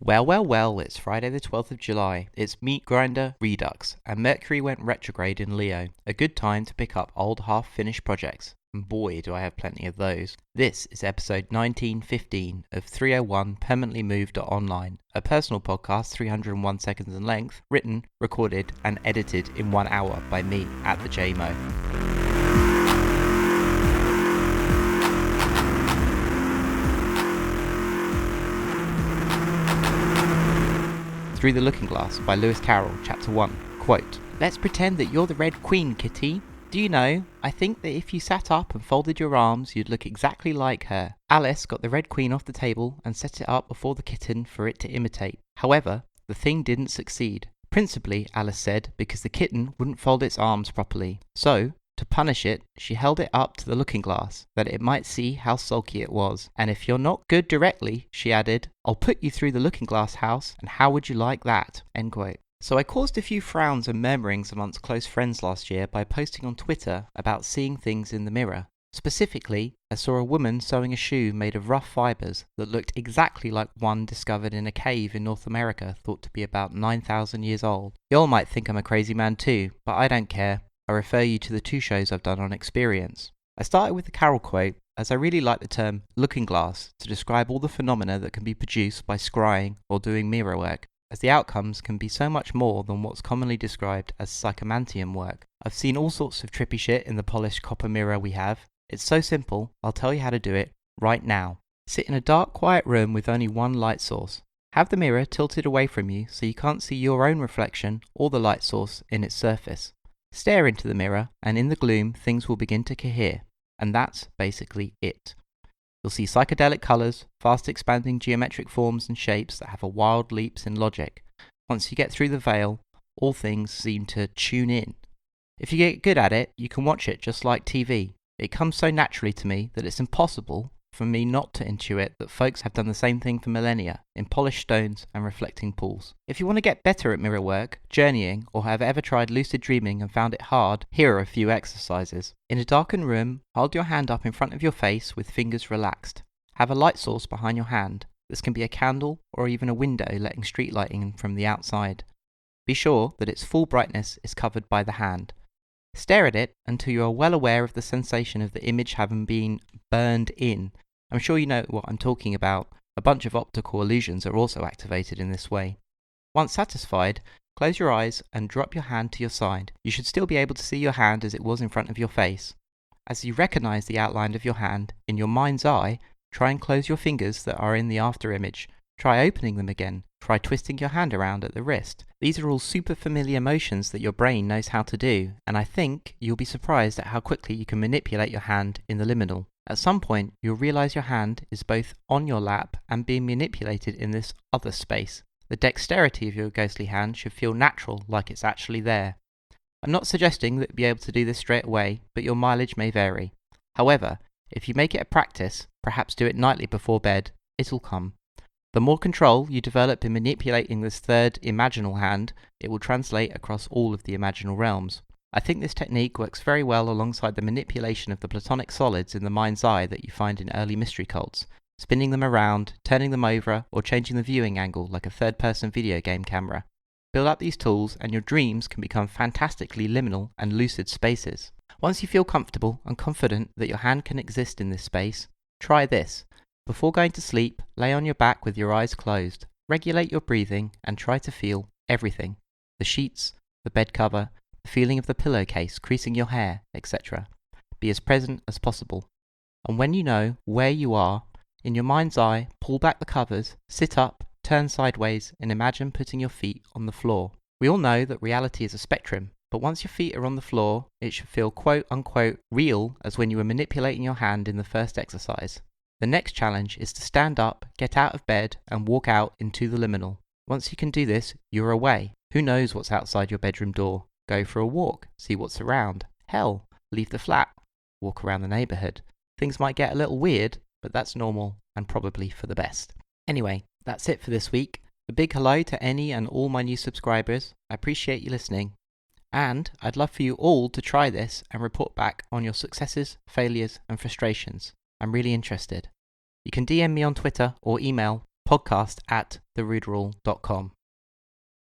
Well, it's Friday the 12th of July. It's Meat Grinder Redux, and Mercury went retrograde in Leo. A good time to pick up old half-finished projects. And boy, do I have plenty of those. This is episode 1915 of 301 Permanently Moved Online, a personal podcast 301 seconds in length, written, recorded, and edited in 1 hour by me at the JMO. Through the Looking Glass by Lewis Carroll, Chapter 1. Quote, "Let's pretend that you're the Red Queen, Kitty. Do you know, I think that if you sat up and folded your arms, you'd look exactly like her." Alice got the Red Queen off the table and set it up before the kitten for it to imitate. However, the thing didn't succeed. Principally, Alice said, because the kitten wouldn't fold its arms properly. So, to punish it, she held it up to the looking glass, that it might see how sulky it was. "And if you're not good directly," she added, "I'll put you through the looking glass house, and how would you like that?" End quote. So I caused a few frowns and murmurings amongst close friends last year by posting on Twitter about seeing things in the mirror. Specifically, I saw a woman sewing a shoe made of rough fibres that looked exactly like one discovered in a cave in North America thought to be about 9,000 years old. Y'all might think I'm a crazy man too, but I don't care. I refer you to the 2 shows I've done on experience. I started with the Carroll quote, as I really like the term looking glass to describe all the phenomena that can be produced by scrying or doing mirror work, as the outcomes can be so much more than what's commonly described as psychomantium work. I've seen all sorts of trippy shit in the polished copper mirror we have. It's so simple, I'll tell you how to do it right now. Sit in a dark, quiet room with only one light source. Have the mirror tilted away from you so you can't see your own reflection or the light source in its surface. Stare into the mirror, and in the gloom things will begin to cohere, and that's basically it. You'll see psychedelic colours, fast expanding geometric forms and shapes that have a wild leaps in logic. Once you get through the veil, all things seem to tune in. If you get good at it, you can watch it just like TV. It comes so naturally to me that it's impossible for me not to intuit that folks have done the same thing for millennia, in polished stones and reflecting pools. If you want to get better at mirror work, journeying, or have ever tried lucid dreaming and found it hard, here are a few exercises. In a darkened room, hold your hand up in front of your face with fingers relaxed. Have a light source behind your hand. This can be a candle or even a window letting street lighting in from the outside. Be sure that its full brightness is covered by the hand. Stare at it until you are well aware of the sensation of the image having been burned in. I'm sure you know what I'm talking about. A bunch of optical illusions are also activated in this way. Once satisfied, close your eyes and drop your hand to your side. You should still be able to see your hand as it was in front of your face. As you recognize the outline of your hand, in your mind's eye, try and close your fingers that are in the after image. Try opening them again. Try twisting your hand around at the wrist. These are all super familiar motions that your brain knows how to do, and I think you'll be surprised at how quickly you can manipulate your hand in the liminal. At some point, you'll realize your hand is both on your lap and being manipulated in this other space. The dexterity of your ghostly hand should feel natural, like it's actually there. I'm not suggesting that you'll be able to do this straight away, but your mileage may vary. However, if you make it a practice, perhaps do it nightly before bed, it'll come. The more control you develop in manipulating this third imaginal hand, it will translate across all of the imaginal realms. I think this technique works very well alongside the manipulation of the platonic solids in the mind's eye that you find in early mystery cults, spinning them around, turning them over, or changing the viewing angle like a third-person video game camera. Build up these tools and your dreams can become fantastically liminal and lucid spaces. Once you feel comfortable and confident that your hand can exist in this space, try this. Before going to sleep, lay on your back with your eyes closed. Regulate your breathing and try to feel everything. The sheets, the bed cover, the feeling of the pillowcase creasing your hair, etc. Be as present as possible. And when you know where you are, in your mind's eye, pull back the covers, sit up, turn sideways, and imagine putting your feet on the floor. We all know that reality is a spectrum, but once your feet are on the floor, it should feel quote-unquote real as when you were manipulating your hand in the first exercise. The next challenge is to stand up, get out of bed, and walk out into the liminal. Once you can do this, you're away. Who knows what's outside your bedroom door? Go for a walk, see what's around. Hell, leave the flat, walk around the neighbourhood. Things might get a little weird, but that's normal and probably for the best. Anyway, that's it for this week. A big hello to any and all my new subscribers. I appreciate you listening. And I'd love for you all to try this and report back on your successes, failures, and frustrations. I'm really interested. You can DM me on Twitter or email podcast@theruderule.com.